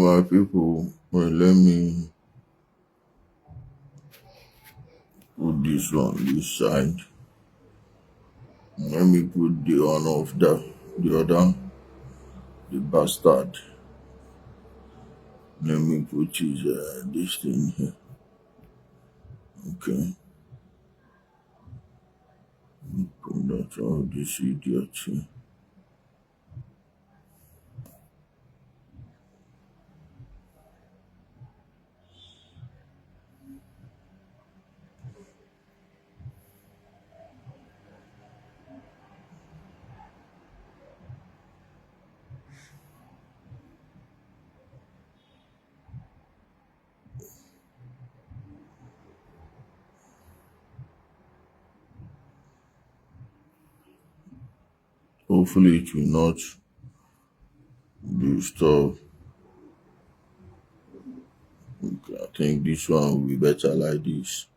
my people, well, let me put this on this side. Let me put the one of the other, the bastard. Let me put his this thing here. Okay. Put that all this idiot here. Hopefully it will not do stuff. Okay, I think this one will be better like this.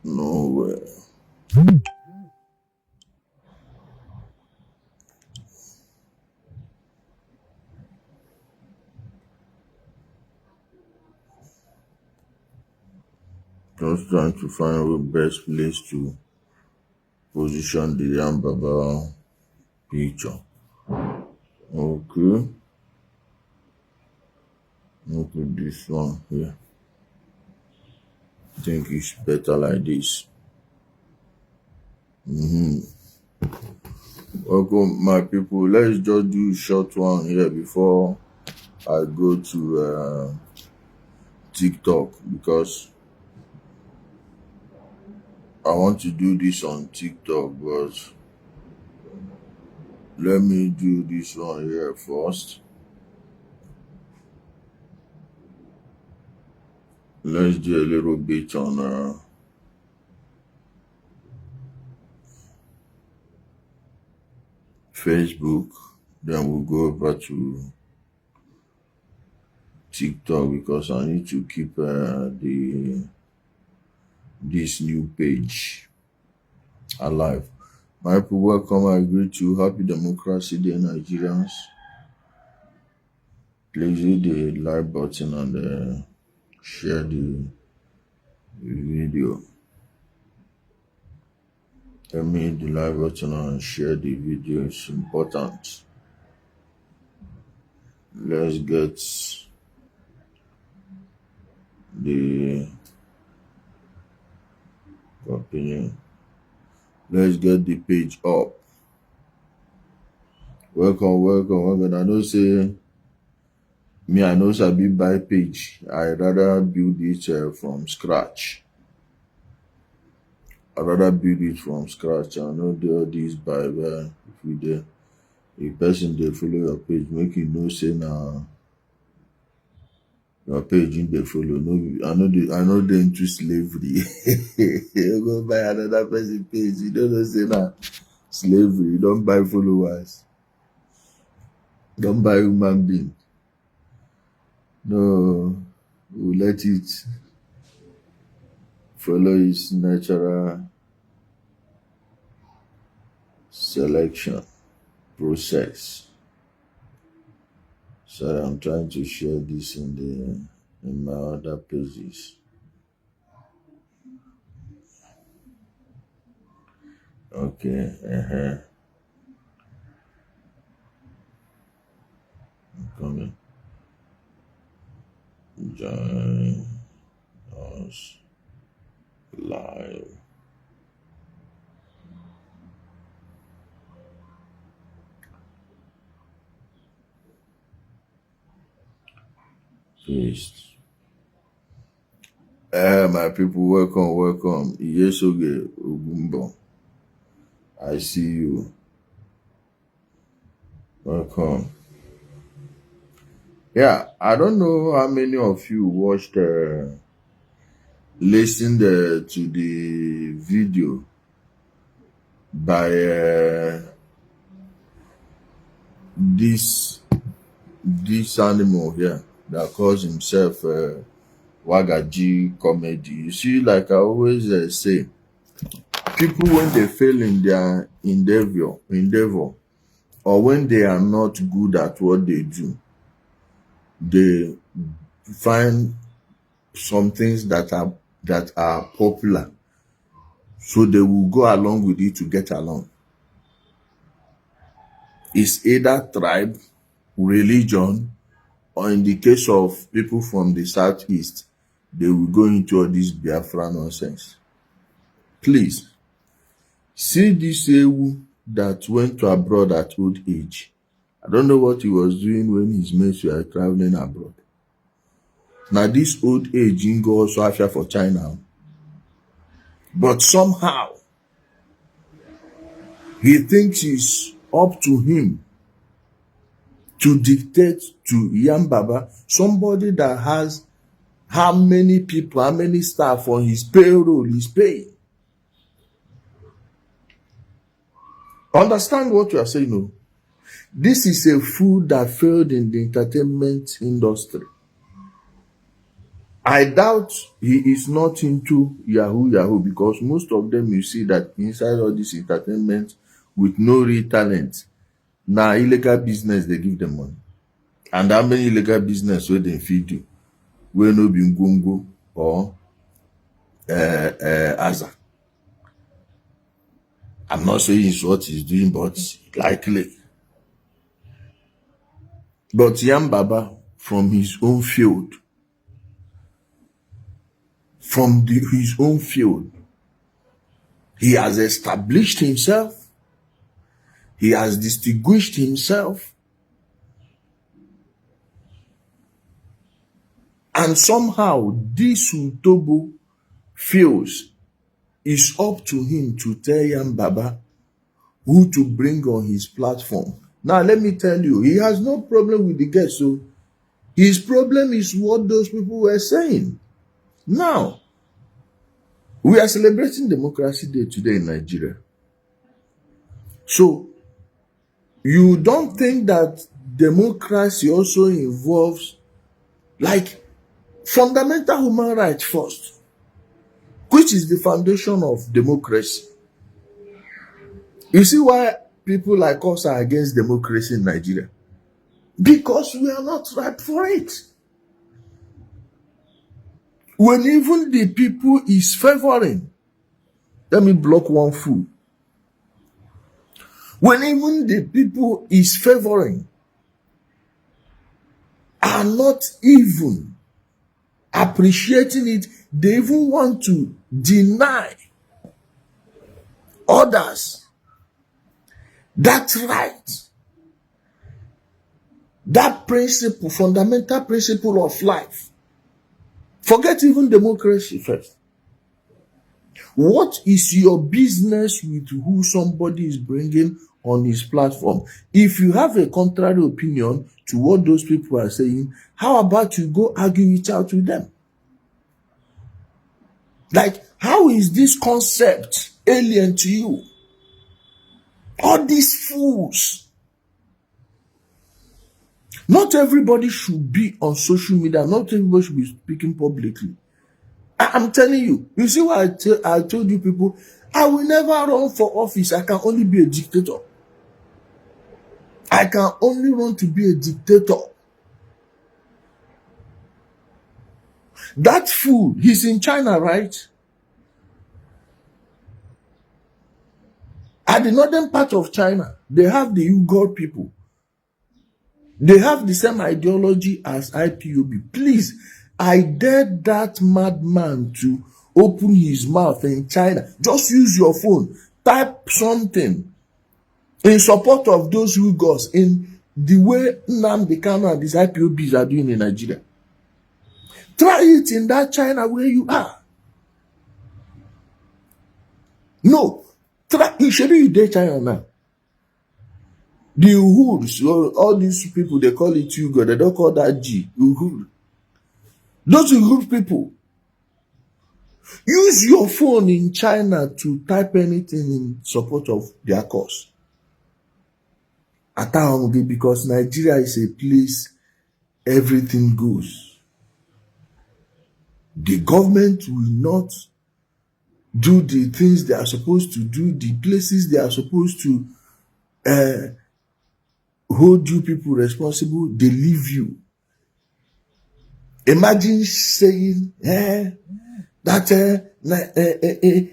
Nowhere. Just trying to find the best place to position the Yam Baba picture. Okay. Look at this one here. I think it's better like this. Welcome, my people. Let's just do a short one here before I go to TikTok, because I want to do this on TikTok, but let me do this one here first. Let's do a little bit on Facebook, then we'll go over to TikTok, because I need to keep this new page alive. My people, welcome. I greet you. Happy Democracy Day, Nigerians. Please hit the like button and share the video. Let me hit the like button and share the video. It's important. Let's get the opinion. Let's get the page up. Welcome. I know say me, I know sabi buy page. I rather build it from scratch. I know do this by where if you there, a person they follow your page, make you know say now your page in they follow. No, I know they into slavery. You go buy another person page. You don't know say now slavery. You don't buy followers. Don't buy human being. No, we'll let it follow its natural selection process. So I'm trying to share this in my other pages. Okay, I'm coming. Join us live. Paste. My people, welcome. Yesoge Ogumbo. I see you. Welcome. Yeah, I don't know how many of you watched, listened to the video by this animal here that calls himself wagaji comedy. You see, like I always say, people when they fail in their endeavor, or when they are not good at what they do, they find some things that are popular, so they will go along with it to get along. It's either tribe, religion, or in the case of people from the southeast, they will go into all this Biafra nonsense. Please, see this Ewu that went to abroad at old age. I don't know what he was doing when his mates were traveling abroad. Now this old age he go also after for China. But somehow, he thinks it's up to him to dictate to Yam Baba, somebody that has how many people, how many staff on his payroll he's paying. Understand what you are saying, no? This is a fool that failed in the entertainment industry. I doubt he is not into Yahoo, because most of them you see that inside all this entertainment with no real talent. Now illegal business they give them money. And how many illegal business where they feed you? Where no be Ngongo or Aza. I'm not saying it's what he's doing, but likely. But Yam Baba, from his own field, his own field, he has established himself, he has distinguished himself, and somehow this Utobo feels it's up to him to tell Yam Baba who to bring on his platform. Now, let me tell you, he has no problem with the guest. So his problem is what those people were saying. Now, we are celebrating Democracy Day today in Nigeria. So, you don't think that democracy also involves like fundamental human rights first, which is the foundation of democracy. You see why people like us are against democracy in Nigeria? Because we are not ripe for it. When even the people is favoring, let me block one fool. When even the people is favoring are not even appreciating it, they even want to deny others that right, that principle, fundamental principle of life. Forget even democracy first. What is your business with who somebody is bringing on his platform? If you have a contrary opinion to what those people are saying, how about you go argue it out with them? Like, how is this concept alien to you? All these fools. Not everybody should be on social media. Not everybody should be speaking publicly. I'm telling you. You see why I told you people, I will never run for office. I can only be a dictator. I can only run to be a dictator. That fool, he's in China, right? At the northern part of China, they have the Uyghur people. They have the same ideology as IPOB. Please, I dare that madman to open his mouth in China. Just use your phone. Type something in support of those Uyghurs in the way Nnamdi Kanu and these IPOBs are doing in Nigeria. Try it in that China where you are. No. Try it. Should be there China now. The Uhurs, all these people, they call it Uyghur. They don't call that G. Uhur. Those Uyghur people. Use your phone in China to type anything in support of their cause. Because Nigeria is a place everything goes. The government will not do the things they are supposed to do, the places they are supposed to hold you people responsible, they leave you. Imagine saying,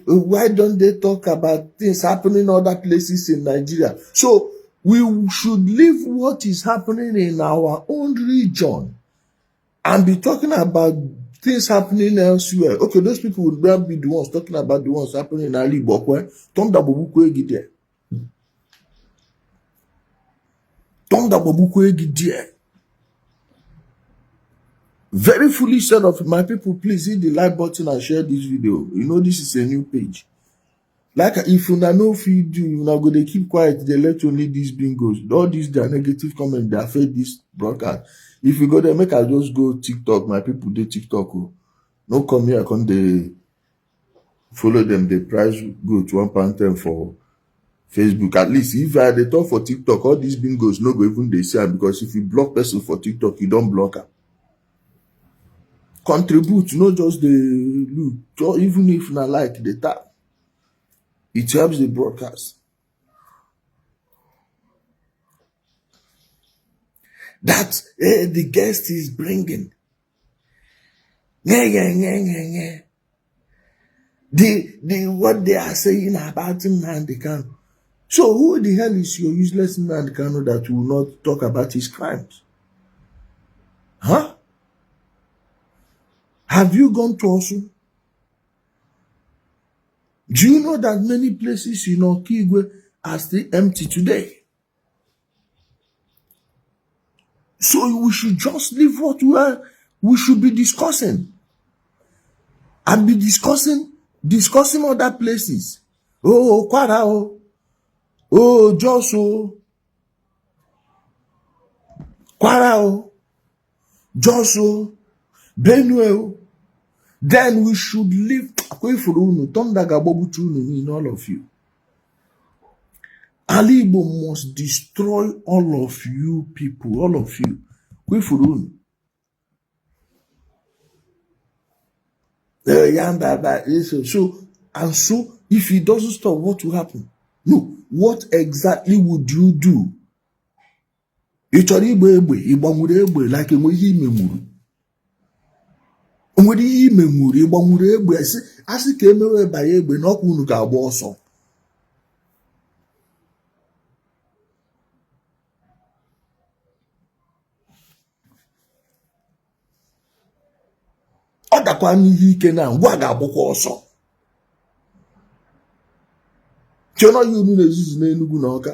why don't they talk about things happening in other places in Nigeria? So we should leave what is happening in our own region and be talking about things happening elsewhere. Okay, those people would not be the ones talking about the ones happening in IGBOLAND. Very foolish set of my people. Please hit the like button and share this video. You know this is a new page. Like if you know feed you, you not go they keep quiet. They let only these bingos. All these their negative comments they affect this broadcast. If you go there, make I just go TikTok. My people they TikTok. Oh. No come here, come they follow them. The price go to £1.10 for Facebook. At least if they talk for TikTok, all these bingos no go even they see, because if you block person for TikTok, you don't block her. Contribute, not just the look. Even if not like the tap, it helps the broadcast. That the guest is bringing. The what they are saying about Nnamdi Kanu. So who the hell is your useless Nnamdi Kanu that will not talk about his crimes? Huh? Have you gone to Osu? Do you know that many places in Okigwe are still empty today? So we should just leave what we should be discussing. And be discussing other places. Oh, Kwara, oh, Joso, Kwara, Joso, Benue. Then we should leave in all of you. Igbo must destroy all of you people, all of you. So if he doesn't stop, what will happen? No, what exactly would you do? Like nwere ihe imemuru ịgbanwuru egbe asị ka emewe banye egbe n'ọkụ unu ga-agba ọsọ. Ọ dakwa n'ihe ike na ngwa ga-agbakwa ọsọ. Chọrọ ya unu na-ezuzu n'Enugu na Ọka.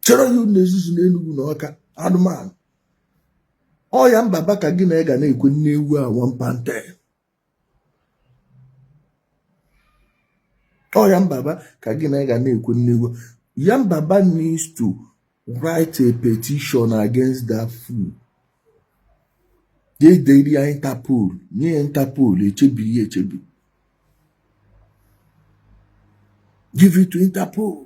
Chọrọ ya unu na-ezuzu n'Enugu na Ọka. Anụmanụ. Ọ ya mbaba ka gị na ga na-ekwe nne ewu a £1. Ọ ya mbaba ka gị na ga na-ekwe nne ewu. Ya mbaba needs to write a petition against that fool. They dare Interpol. Nye Interpol echebi. Give it to Interpol.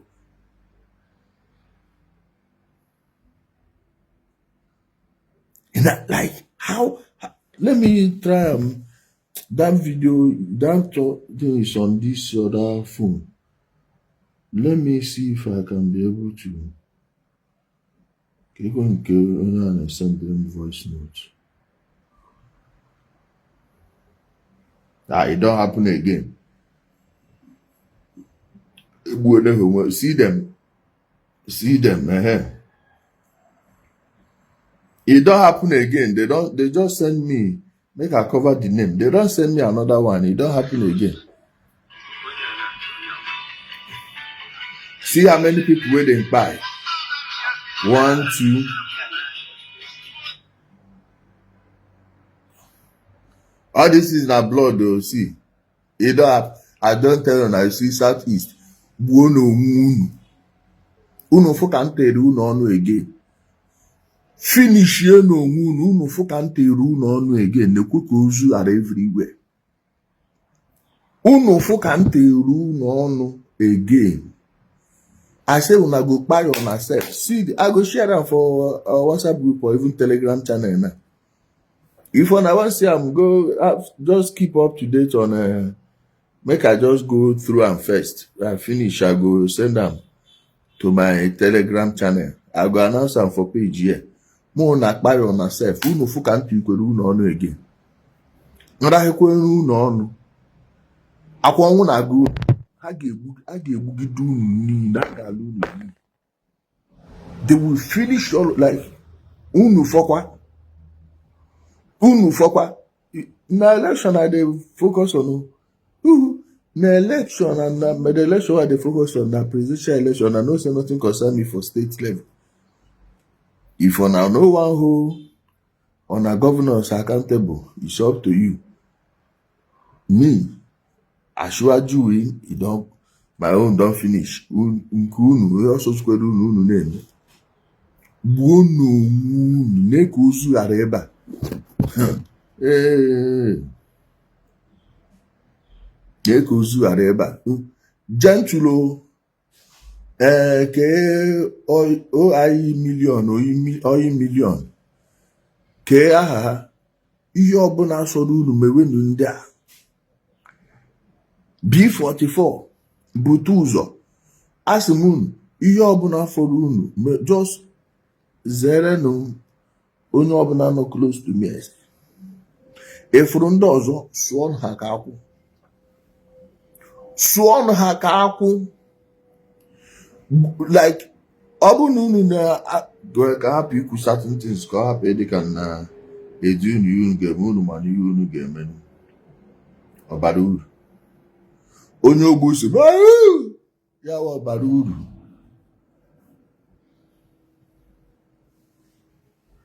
And that, like, how? Let me try that video. That thing is on this other phone. Let me see if I can be able to. Okay, go and send them voice notes. It don't happen again. See them. It don't happen again. They just send me, make I cover the name. They don't send me another one. It don't happen again. See how many people where they buy. 1, 2. All this is not blood though. See, it don't. I don't tell you. I see Southeast. Uno fokante uno again. Finish ye no uno fokante uno again. The kukuzu are everywhere. Uno fokante uno again. I say una go buy on myself. See, I go share them for WhatsApp group or even Telegram channel now. If I want say I'm go, just keep up to date on make I just go through am first. I finish, I go send am to my Telegram channel. I go announce am for page here. Mo na kpari on myself. Unu fu ka ntu ikwere unu ọnụ again. Nrahekwe unu ọnụ. Akwa ọnwụ na-agụ unu. A ga-egbugide unu niile. A ga-alụ unu niile. They will finish all like unu fọkwa. Unu fọkwa. Na election I dey focus on. Na election and the election I dey focus on na presidential election. I know say nothing concern me for state level. If una no one who on a governors accountable, it's up to you. Me, Asiwaju win, e don my own don finish. Nke unu, we also square unu name. Unu make ozu areba. Make ozu areba. Gentulo ke OI million ke aha ihe ọbụla sọrọ unu mewenu ndị a B44 bute ụzọ asị m unu ihe ọbụla fọrọ unu just zerenụ onye ọbụla nọ close to me efuru ndị ọzọ sụọnụ ha ka akwụ sụọnụ ha ka akwụ like ọ bụ na unu ka hapụ ikwu certain things ka ọ hapụ ịdị ka na eji unu ihe unu ga-eme unu mana ihe unu ga-eme ọbara uru onye ogbu si ya wa ọbara uru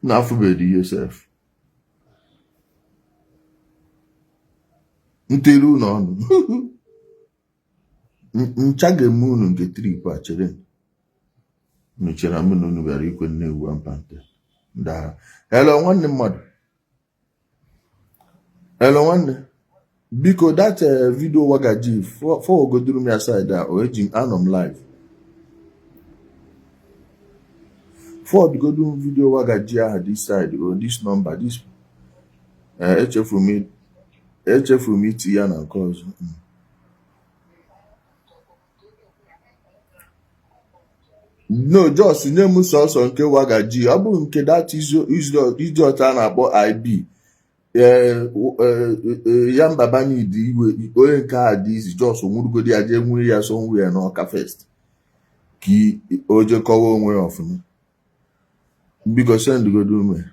na-afụbeghị Yosef ntere unu ọnụ ncha ga-eme unu nke trip a chere nụchara m na unu bịara ikwe nne ewu mpante nda hello nwanne mmadụ hello nwanne biko that video wagaji for goduru me aside o eji anọ m live for the goduru video wagaji aha this side or this number this echefu m iti ya na nke ọzọ no just nye m sọsọ nke wagaji ọ bụ nke that idiot a na-akpọ IB ya mbaba n'idi iwe onye nke a dị izi just nwurugodi ya jee nwere ya so nwe ya n'ọka first ka o jekọwa onwe ya ọfụma biko send godu ume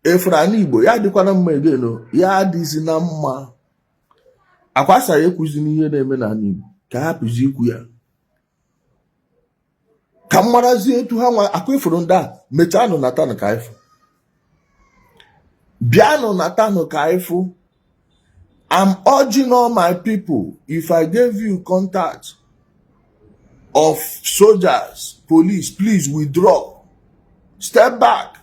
efrani Igbo ya dịkwana mma egeno ya adịzi na mma akwasa ya ekwuzi n'ihe na-eme na Igbo ka hapụzi ikwu ya ka mmarazi etu ha nwa akwa ifuru ndị a mechanụ na tanụ ka ifu bịanụ na tanụ ka ifu. I'm urging all my people, if I gave you contact of soldiers, police, please withdraw. Step back.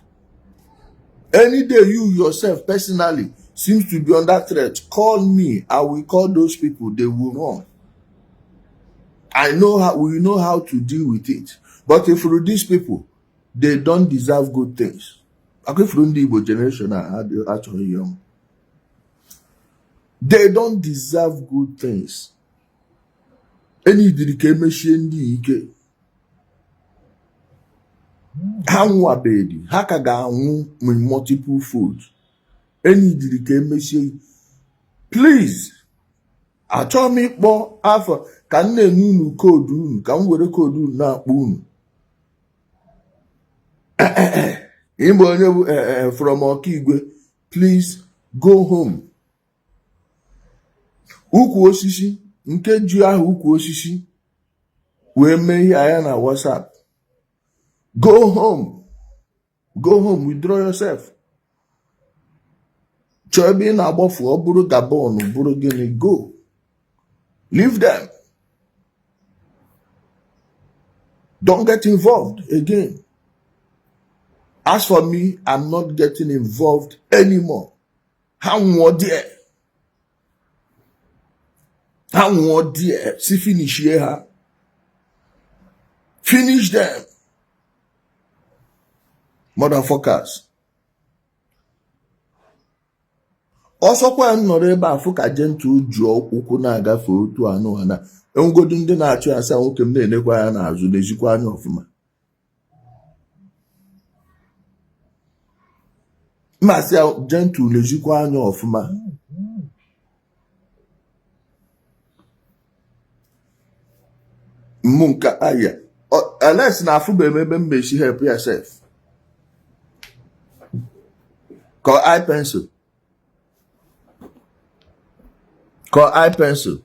Any day you yourself personally seems to be under threat, call me. I will call those people. They will run. We know how to deal with it. But if for these people, they don't deserve good things. Okay, from the Igbo generation, actually young. They don't deserve good things. Any dedication ndị ike. Ha nwa baby, ha ka ga-anwụ with multiple food. Any dedication, please. Achọ m ịkpọ afọ ka nne unu koodu unu ka m were koodu unu na-akpọ unu. Igbo onye bụ from Okigwe, please go home. Ukwu osisi nke ji ahụ ukwu osisi wee mee ihe anya na WhatsApp. Go home. Go home, withdraw yourself. Chọọ ebe ị na-agbafu ọ bụrụ Gabon bụrụ gịnị go. Leave them. Don't get involved again. As for me, I'm not getting involved anymore. Ha nwụọ there. Ha nwụọ there. Si finish ha. Finish them. Motherfuckers. Also, when not able to get into Joe Ukunaga for 2 and go in the natural and say, okay, then they were an as you quite of me. Myself, gentle, as you quite of me. Munka aya. Unless na fu be maybe she help yourself. Call eye pencil. Call eye pencil.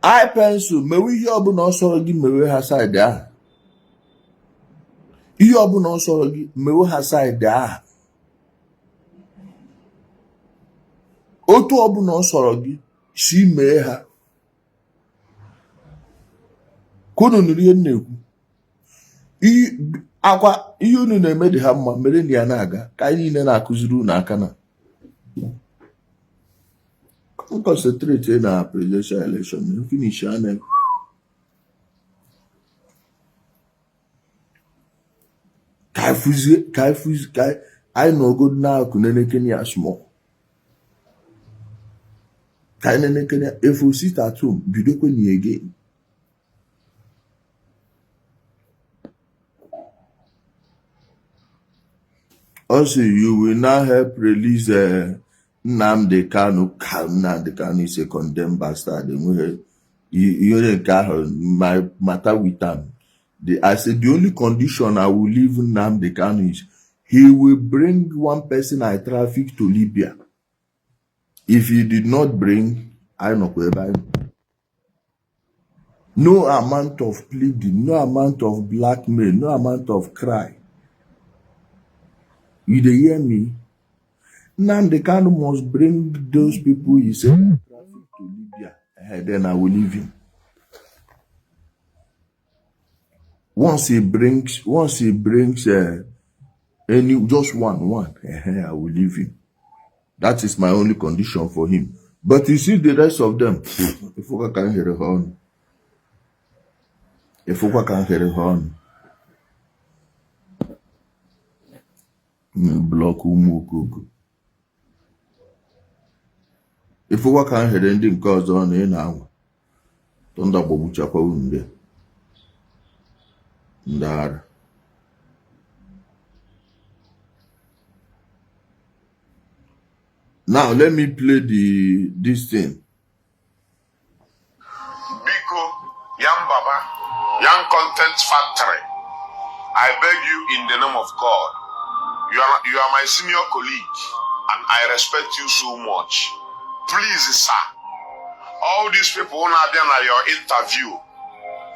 Eye pencil. Me we hear obu no soro gi me we ha side ah. Ihe obu no soro gi me we ha side ah. Otu obu no soro gi si me ha. Kono nuri na-ekwu. Akwa ihe unu na-eme dị ha mma mere ndị ya na-aga ka anyị niile na-akụziri unu aka na concentrate na presidential election finish ane ka anyị na ogodo na-akụ nenekene ya small ka anyị nenekene ya if we sit at home bidokwe ni again. Also, you will now help release Nnamdi Kanu. Nnamdi Kanu is a condemned bastard. You my matter with him. I said the only condition I will leave Nnamdi Kanu is he will bring one person I traffic to Libya. If he did not bring, I don't know where. No amount of pleading, no amount of blackmail, no amount of cry. You dey hear me? Nnamdi Kanu must bring those people he said traffic to Libya. Then I will leave him. Once he brings any just one, I will leave him. That is my only condition for him. But you see the rest of them, if I can hear the horn. If I can hear the horn. Block umukuku. If we can head ending cause on in now, don't double chapa unde. Ndar. Now let me play this thing. Biko, young Baba, young content factory. I beg you in the name of God. You are my senior colleague, and I respect you so much. Please, sir, all these people who are there at your interview,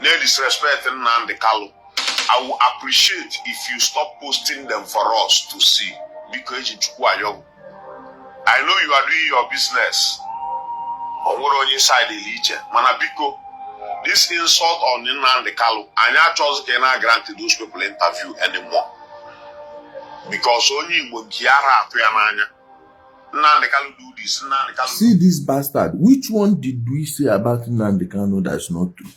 no disrespect Nnamdi Kanu. I will appreciate if you stop posting them for us to see. Because I know you are doing your business. On your side, Manabiko, this insult on Nnamdi Kanu, I now just cannot grant those people interview anymore. Because only Munkiara Piananya. Nnamdi Kanu do this. See this bastard. Which one did we say about Nnamdi Kanu that's not true?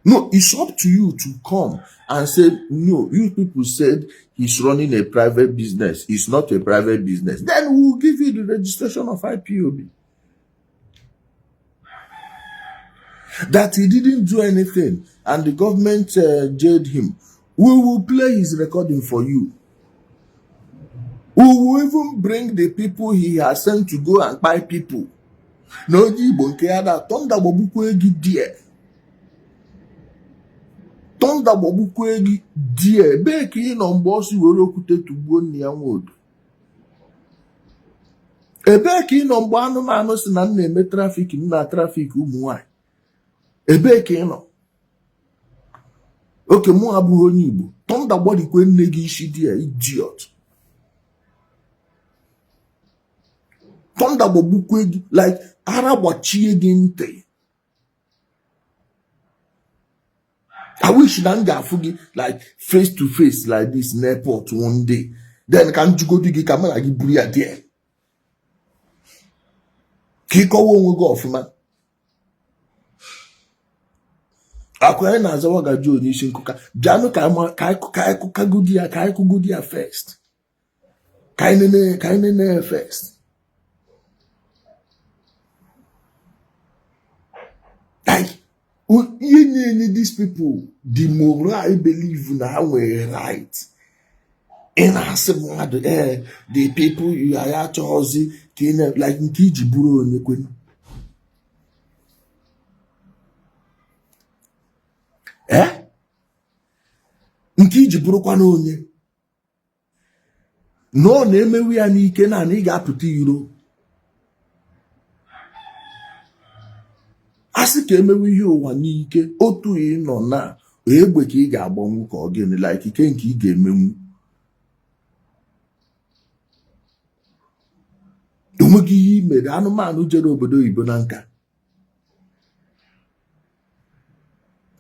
No, it's up to you to come and say, no, you people said he's running a private business. It's not a private business. Then we'll give you the registration of IPOB. That he didn't do anything and the government jailed him. We will play his recording for you. We will even bring the people he has sent to go and buy people. No, Igbo nke ada tonda gbogbu egi die. Tonda gbogbu egi die. Be ka ị nọ mgbe o si were okwute tugbuo nne ya nwodo. Ebe ka ị nọ mgbe anụmanụ si na na-eme trafik na trafik ụmụ nwanyị. Ebe ka ị nọ. Oke mụ abụghị onye Igbo. Tonda gbadikwe nne gị isi die, idiot. Tonda gbogbu like ara gbachie gị ntị. I wish na m ga-afụ gị like face to face like this in airport one day. Then ka m jugodi gị ka mụ na gị buru ya there. Ka ị kọwa onwe gị ọfụma. akwa na azawa gaji onye isi nkuka bianu ka kugudi ya first ka nene first like you these people the moral I believe na ha nwere right in asị mmadụ the people you are achọghịzi ka like nke iji bụrụ onye kwenu nke iji bụrụkwa onye na ọ na-emewu ya n'ike na ị ga-apụta iro asị ka emewu ihe ụwa n'ike otu ị nọ na egbe ka ị ga-agbanwu ka ọ gịnị like ike nke ị ga-emenwu onweghị ihe imere anụmanụ jere obodo oyibo na nka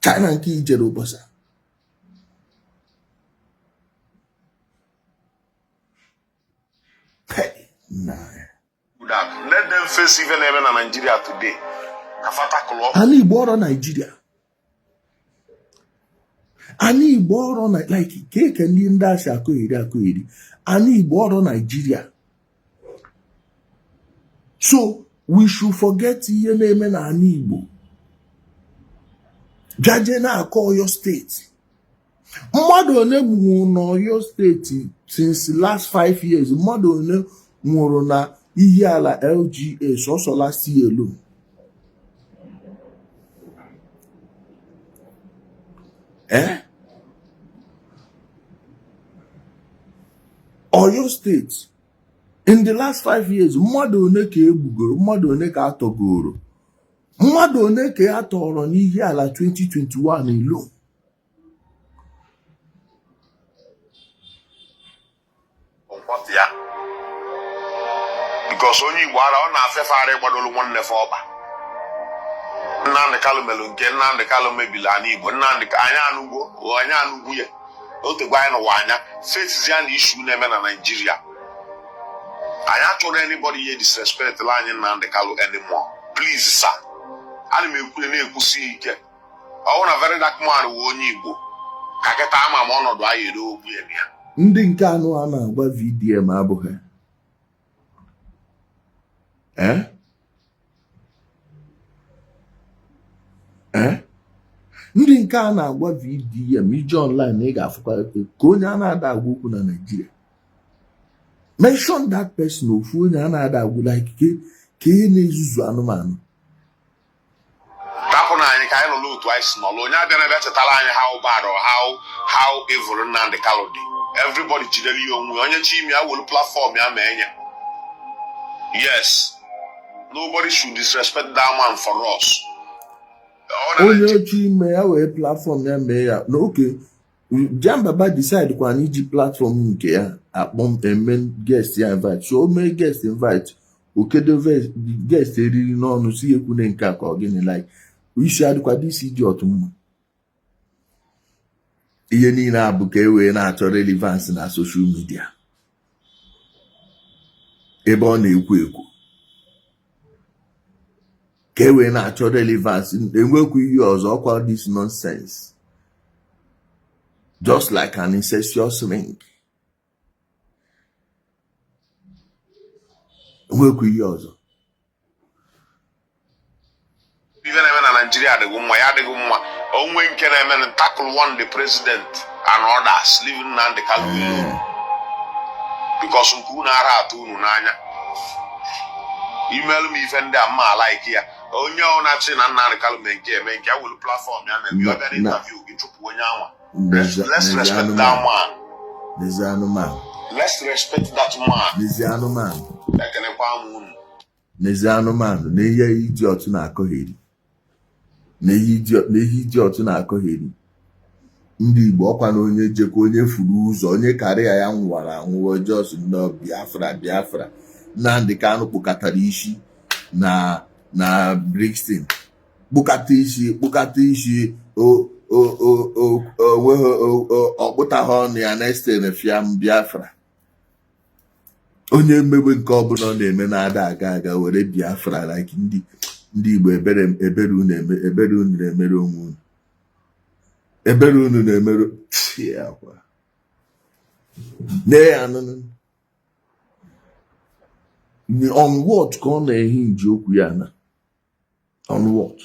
China nke ijere ụbọchị let them face even in Nigeria today. Ani Igbo ọrụ Nigeria. Ani Igbo ọrụ na like keke ndị ndị asị akụgheri. Ani Igbo ọrụ Nigeria. So we should forget ihe na-eme na ani Igbo. Jaje na-akọ Oyo steeti. Mmadụ one nwụrụ n'Oyo steeti since last 5 years. Mmadụ one nwụrụ na ihe ala LGA sọsọ last year alone. Oyo State in the last 5 years mmadụ one ka egbugoro, mmadụ one ka atọgoro, mmadụ one ka atọrọ n'ihe ala 2021 alone. Because onye Igbo ara ọ na-afefara ịgbadolu nwanne fe ọba. Nnamdi Kanu melu nke Nnamdi Kanu mebili ana Igbo. Nnamdi anya anugbo ya. Otegwa anyị n'ụwa anya faces ya na issue na-eme na Nigeria. Anyị achọrọ anybody here disrespect la anyị Nnamdi Kanu anymore. Please sir. Ana m ekwu na-ekwusi ike. Ọ na very dark man wụ onye Igbo. Ka kịta ama m ọnọdụ anyị ere okwu ya bịa. Ndị nke anụ a na-agba VDM abụghị. Ndị nke a na-agwa VDM ije online ị ga-afụkwa ka onye a na-ada agwa okwu na Nigeria. Mention that person ofu onye a na-ada agwa like ka ihe na-ezuzu anụmanụ. Tapụ na anyị ka anyị nọ n'otu anyị si n'ọlụ onye abịa na-abịa chetara anyị how bad or how evil Nnamdi Kanu dị. Everybody jidere ihe onwe onye chi ime ya welu platform ya ma enye. Yes. Nobody should disrespect that man for us. Onye ochi ime ya wee platform ya mee ya na oke Jambaba decide kwa na iji platform nke ya akpọm eme guest ya invite so o mee guest invite okedo guest eriri n'ọnụ si ekwune nke ka ọ gịnị like isi adịkwa isi dị otu mma ihe niile abụ ka e wee na-achọ relevance na social media ebe ọ na-ekwu ekwu ka e wee na-achọ relevance enwekwu ihe ọzọ ọkwa this nonsense just like an incestuous ring enwekwu ihe ọzọ ihe na-eme na Nigeria adịghị mma ya adịghị mma onwe nke na-eme na tackle one the president and others leaving Nnamdi Kanu alone because nke unu ara atụ unu n'anya email m ife ndị a mma like ya onye ọ na-achị na Nnamdi Kanu mee nke eme nke awụlụ platform ya na-eme ọ bịa interview gị chụpụ onye anwa. Let's respect that man. Let's respect that man. Ekenekwa m unu. N'ezi anụmanụ na ihe iji otu na-akọgheri na ihe iji otu na-akọgheri ndị Igbo ọkwa na onye jekwa onye furu ụzọ onye karịa ya nwara anwụọ jos nọ Biafra Nnamdi Kanu kpụkatara isi na Brixton kpụkata isi ọkpụtaghị ọnụ ya na-estere fiam Biafra onye mmegbe nke ọbụla na-eme na-ada aga were Biafra like ndị Igbo ebere unu na-emere onwe unu ebere unu na-emerụ ya kwa nee ya nụnụ on what ka ọ na-ehi nji okwu ya na on what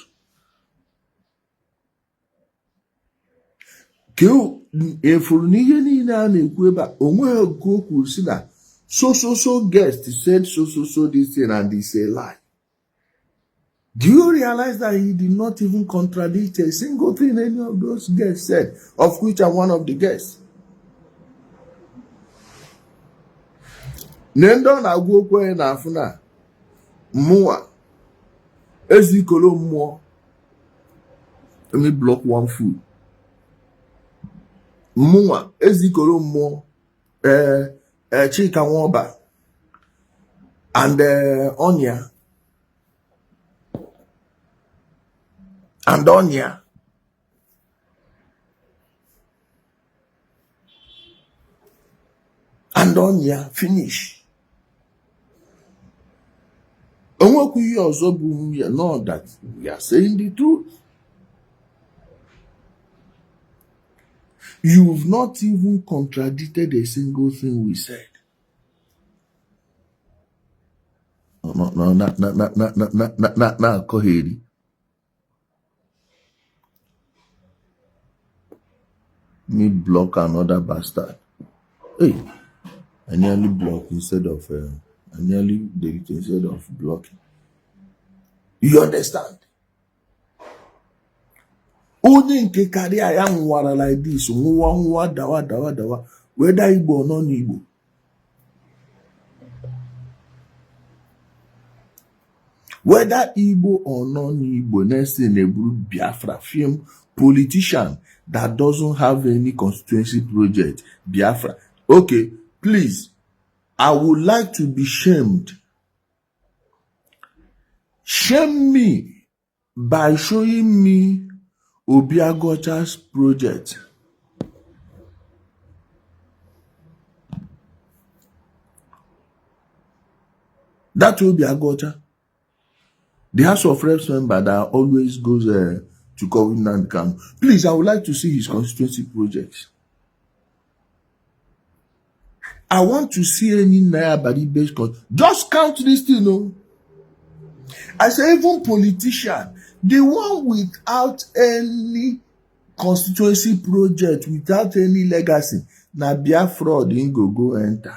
ka efuru n'ihe niile a na-ekwu ebe a onweghị oge o kwuru si na so guest said so this thing and it's a lie. Do you realize that he did not even contradict a single thing any of those guests said, of which I'm one of the guests? Nendo na agwa okwu na afụ na mmụọ ezikolo mmụọ. Let me block one food. Mmụọ ezikolo mmụọ Chika Nwoba and Onya and Onya and Onya finish. Onwekwu ihe ọzọ bụ ya know that we are saying the truth. You've not even contradicted a single thing we said. No, Koheri. Me block another bastard. Hey, I nearly block instead of I nearly delete instead of blocking. You understand? Only nke carry I am nwara like this, nwa dawa, whether Igbo or non-Igbo. Whether Igbo or non-Igbo, next thing they bring Biafra film politician that doesn't have any constituency project, Biafra. Okay, please, I would like to be shamed. Shame me by showing me Obiagocha's project. That Obiagocha, the House of Reps member that always goes to cover Nnamdi Kanu. Please, I would like to see his constituency projects. I want to see any Naija based just count this thing, no. I say even politician, the one without any constituency project, without any legacy, na Biafra didn't go enter.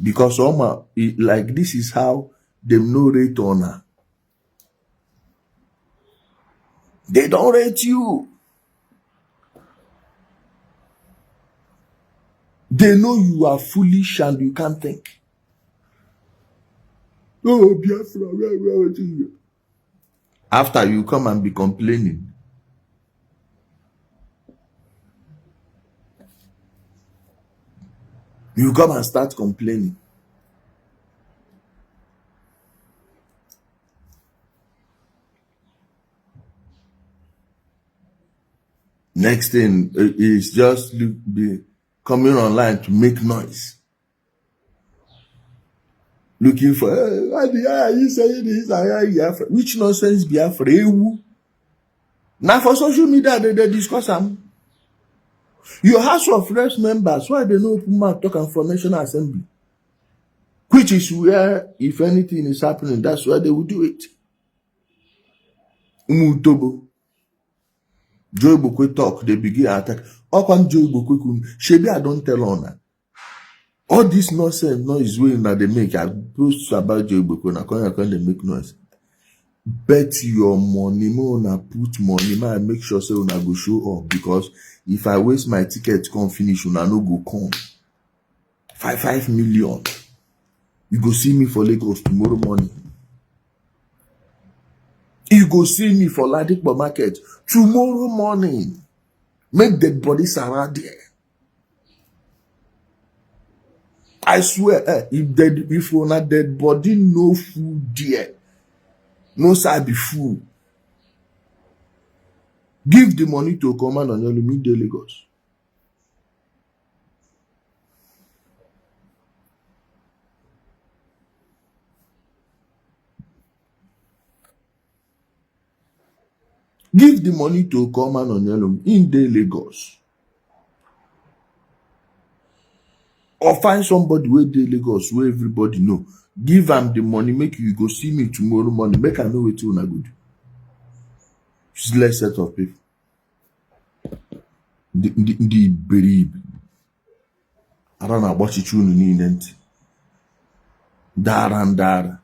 Because like this is how them no rate honor. They don't rate you. They know you are foolish and you can't think. Oh, Biafra, where you? After you come and be complaining. You come and start complaining. Next thing is just be coming online to make noise. Looking for, why are you saying this? Biafra? Which nonsense Biafra? Now for social media, they discuss them. Your House of Reps members, why they no open mouth talk and from National Assembly? Which is where, if anything is happening, that's where they will do it. Umutobo. Joe Bokwe talk, they begin attack. Upon Joe Bokwe, Shebi, I don't tell on that. All this nonsense noise that they make, I post about Joe Bokwe, and they make noise. Bet your money, una put money, man, make sure say una go show up, because if I waste my ticket come finish, una no go come. 5 million. You go see me for Lagos tomorrow morning. You go see me for Ladipo Market tomorrow morning. Make dead bodies around there. I swear, if you're not dead body, no food there. No side be food. Give the money to command on your meet Lagos. Give the money to Okoman Onyelum in the Lagos. Or find somebody where dey Lagos where everybody know. Give am the money, make you go see me tomorrow morning. Make I know what you wanna go do. Useless set of people. The beribe. I don't know what you need. Dara.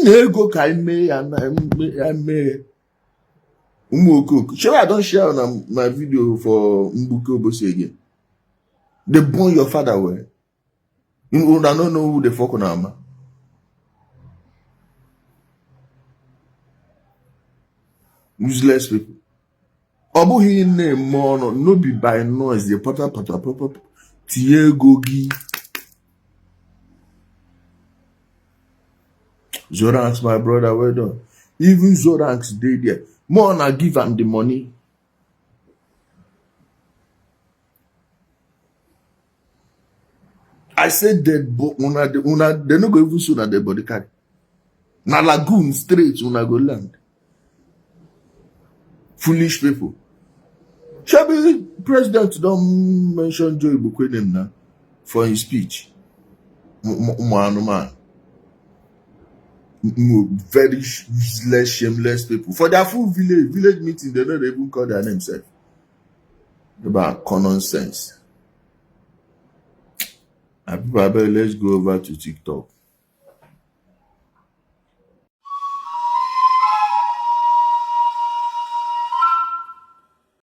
Ego ka ime ya na eme Umuokoko. Sure, I don't share on my video for Mbuke Obosi again. They born your father well. You don't know who the fuck on am. Useless people. Obuhi name more no be by noise. The pata. Tiegogi. Zoranks, my brother, well done. Even Zoranks dey there. More na give am the money. I said dead, but they no go even soon at the body carry. Na lagoon straight una go land. Foolish people. Shabi president don't mention Joe Ibukwe name now for his speech. Man. Very useless, shameless people. For their full village meeting, they don't even call their name self. About common sense. And people, let's go over to TikTok.